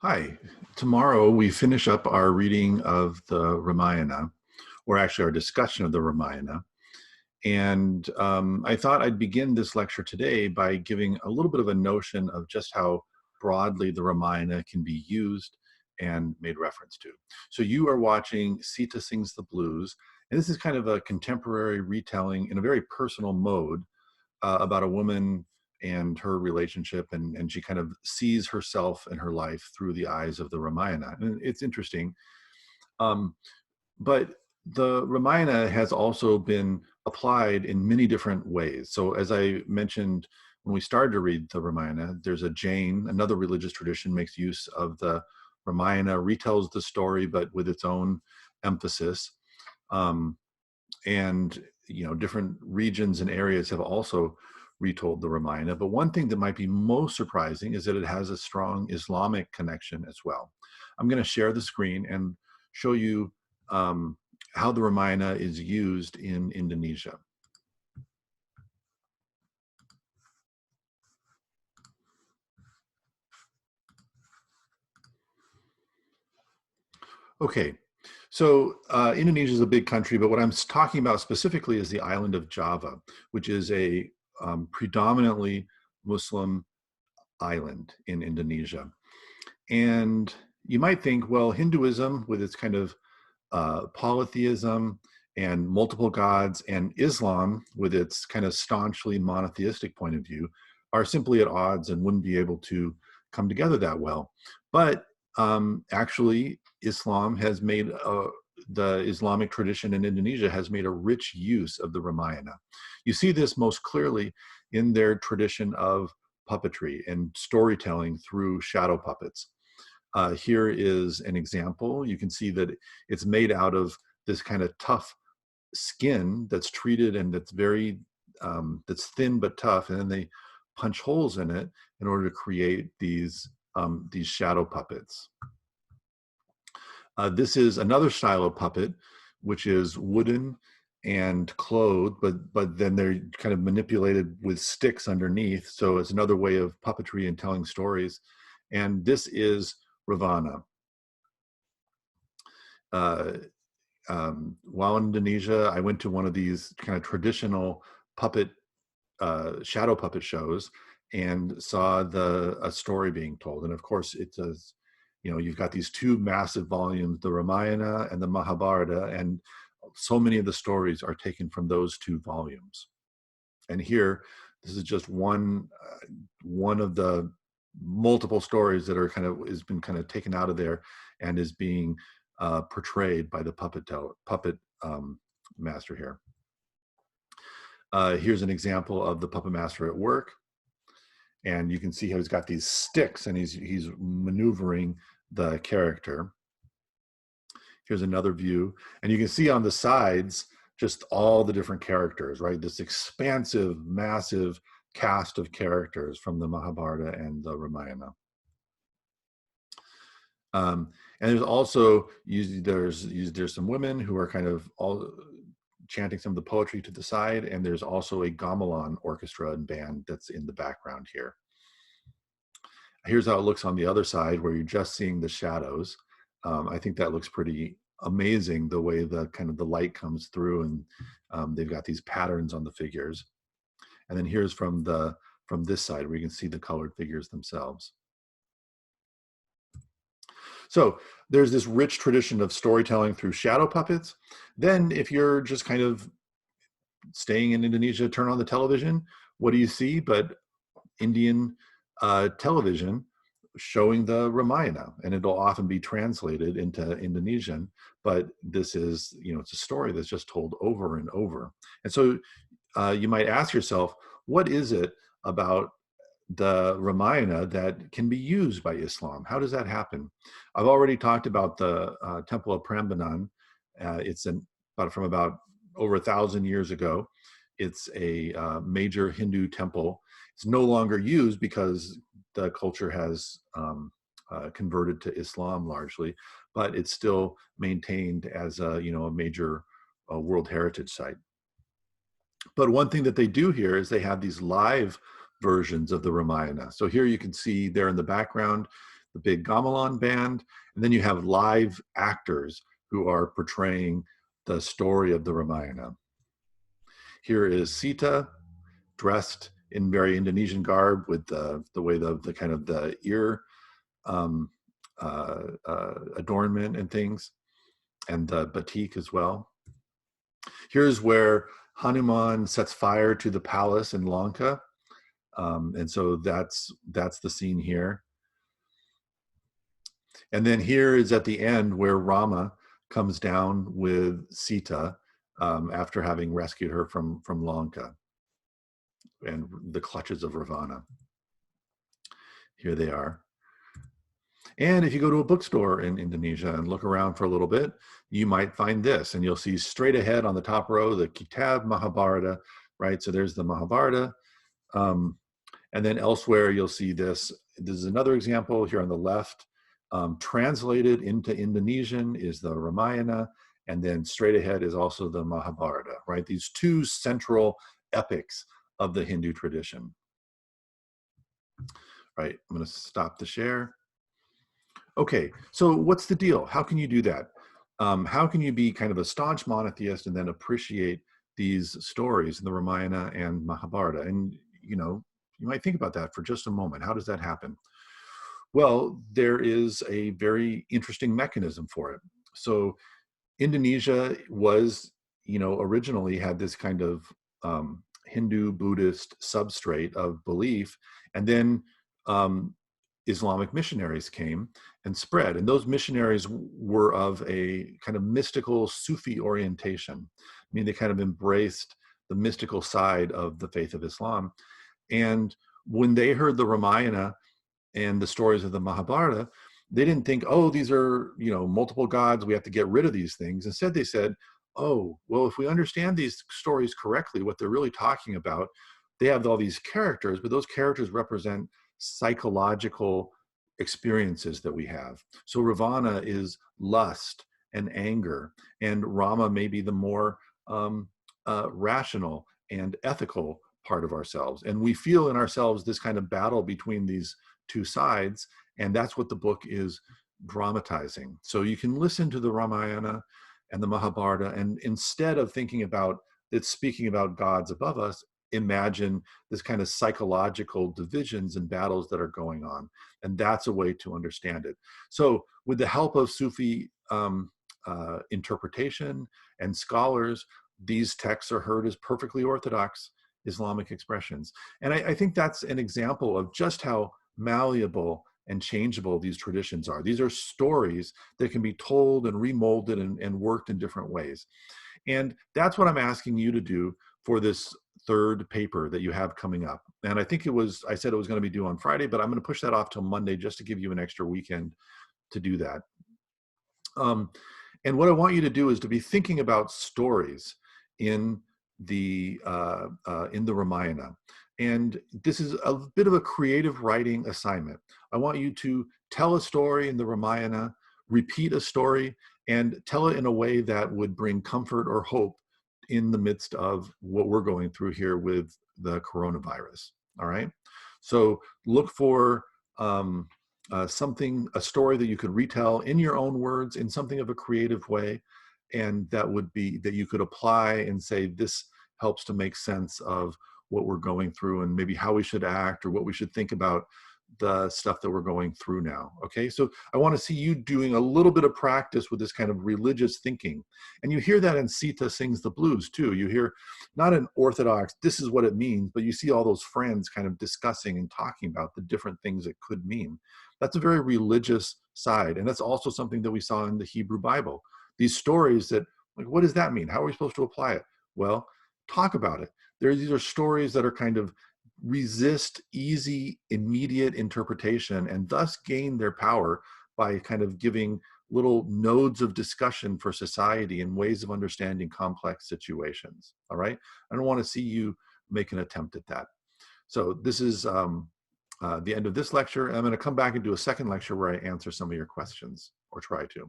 Hi. Tomorrow we finish up our reading of the Ramayana, or actually our discussion of the Ramayana. And I thought I'd begin this lecture today by giving a little bit of a notion of just how broadly the Ramayana can be used and made reference to. So you are watching Sita Sings the Blues, and this is kind of a contemporary retelling in a very personal mode about a woman and her relationship, and she kind of sees herself and her life through the eyes of the Ramayana. And it's interesting. Um, but the Ramayana has also been applied in many different ways. So as I mentioned, when we started to read the Ramayana, there's a Jain, another religious tradition, makes use of the Ramayana, retells the story, but with its own emphasis. Um, and different regions and areas have also retold the Ramayana. But one thing that might be most surprising is that it has a strong Islamic connection as well. I'm going to share the screen and show you how the Ramayana is used in Indonesia. Okay, so Indonesia is a big country, but what I'm talking about specifically is the island of Java, which is a predominantly Muslim island in Indonesia. And you might think, well, Hinduism, with its kind of polytheism and multiple gods, and Islam, with its kind of staunchly monotheistic point of view, are simply at odds and wouldn't be able to come together that well. But actually, Islam has made the Islamic tradition in Indonesia has made a rich use of the Ramayana. You see this most clearly in their tradition of puppetry and storytelling through shadow puppets. Here is an example. You can see that it's made out of this kind of tough skin that's treated, and that's very that's thin but tough, and then they punch holes in it in order to create these shadow puppets. This is another style of puppet, which is wooden and clothed, but then they're kind of manipulated with sticks underneath. So it's another way of puppetry and telling stories. And this is Ravana. Uh, while in Indonesia, I went to one of these kind of traditional puppet, shadow puppet shows, and saw a story being told. And of course, it does. You've got these two massive volumes, the Ramayana and the Mahabharata, and so many of the stories are taken from those two volumes. And here, this is just one of the multiple stories that are has been kind of taken out of there and is being portrayed by the puppet master here. Here's an example of the puppet master at work, and you can see how he's got these sticks and he's maneuvering the character. Here's another view, and you can see on the sides just all the different characters, right? This expansive, massive cast of characters from the Mahabharata and the Ramayana. And there's also there's some women who are kind of all chanting some of the poetry to the side, and there's also a gamelan orchestra and band that's in the background here. Here's how it looks on the other side, where you're just seeing the shadows. I think that looks pretty amazing, the way the kind of the light comes through, and they've got these patterns on the figures. And then here's from this side, where you can see the colored figures themselves. So there's this rich tradition of storytelling through shadow puppets. Then if you're just kind of staying in Indonesia, turn on the television, what do you see but Indian television showing the Ramayana? And it'll often be translated into Indonesian, but this is, it's a story that's just told over and over. And so you might ask yourself, what is it about the Ramayana that can be used by Islam? How does that happen? I've already talked about the Temple of Prambanan. It's from about over 1,000 years ago. It's a major Hindu temple. It's no longer used because the culture has converted to Islam largely, but it's still maintained as a major World Heritage Site. But one thing that they do here is they have these live versions of the Ramayana. So here you can see there in the background, the big gamelan band, and then you have live actors who are portraying the story of the Ramayana. Here is Sita dressed in very Indonesian garb with the way the kind of the ear um, adornment and things, and the batik as well. Here's where Hanuman sets fire to the palace in Lanka. And so that's the scene here. And then here is at the end where Rama comes down with Sita after having rescued her from Lanka and the clutches of Ravana. Here they are. And if you go to a bookstore in Indonesia and look around for a little bit, you might find this, and you'll see straight ahead on the top row, the Kitab Mahabharata, right? So there's the Mahabharata. And then elsewhere, you'll see this. This is another example here on the left. Translated into Indonesian is the Ramayana, and then straight ahead is also the Mahabharata, right? These two central epics of the Hindu tradition. Right, I'm gonna stop the share. Okay, so what's the deal? How can you do that? How can you be kind of a staunch monotheist and then appreciate these stories in the Ramayana and Mahabharata? And, you know, you might think about that for just a moment. How does that happen? Well, there is a very interesting mechanism for it. So Indonesia was, you know, originally had this kind of Hindu Buddhist substrate of belief, and then Islamic missionaries came and spread. And those missionaries were of a kind of mystical Sufi orientation. I mean, they kind of embraced the mystical side of the faith of Islam. And when they heard the Ramayana and the stories of the Mahabharata, they didn't think, oh, these are, you know, multiple gods, we have to get rid of these things. Instead, they said, oh, well, if we understand these stories correctly, what they're really talking about, they have all these characters, but those characters represent psychological experiences that we have. So Ravana is lust and anger, and Rama may be the more rational and ethical part of ourselves. And we feel in ourselves this kind of battle between these two sides, and that's what the book is dramatizing. So you can listen to the Ramayana and the Mahabharata, and instead of thinking about it's speaking about gods above us, imagine this kind of psychological divisions and battles that are going on. And that's a way to understand it. So with the help of Sufi interpretation and scholars, these texts are heard as perfectly orthodox Islamic expressions. And I think that's an example of just how malleable and changeable these traditions are. These are stories that can be told and remolded and worked in different ways. And that's what I'm asking you to do for this third paper that you have coming up. And I think I said it was going to be due on Friday, but I'm going to push that off till Monday just to give you an extra weekend to do that. And what I want you to do is to be thinking about stories in the Ramayana. And this is a bit of a creative writing assignment. I want you to tell a story in the Ramayana, repeat a story, and tell it in a way that would bring comfort or hope in the midst of what we're going through here with the coronavirus. All right. So look for a story that you could retell in your own words in something of a creative way, and that you could apply and say, this helps to make sense of what we're going through and maybe how we should act or what we should think about the stuff that we're going through now. Okay, so I want to see you doing a little bit of practice with this kind of religious thinking. And you hear that in Sita Sings the Blues too. You hear not an orthodox, this is what it means, but you see all those friends kind of discussing and talking about the different things it could mean. That's a very religious side. And that's also something that we saw in the Hebrew Bible. These stories that, like, what does that mean? How are we supposed to apply it? Well, talk about it. These are stories that are kind of resist easy, immediate interpretation and thus gain their power by kind of giving little nodes of discussion for society and ways of understanding complex situations. All right. I don't want to see you make an attempt at that. So this is the end of this lecture. I'm going to come back and do a second lecture where I answer some of your questions, or try to.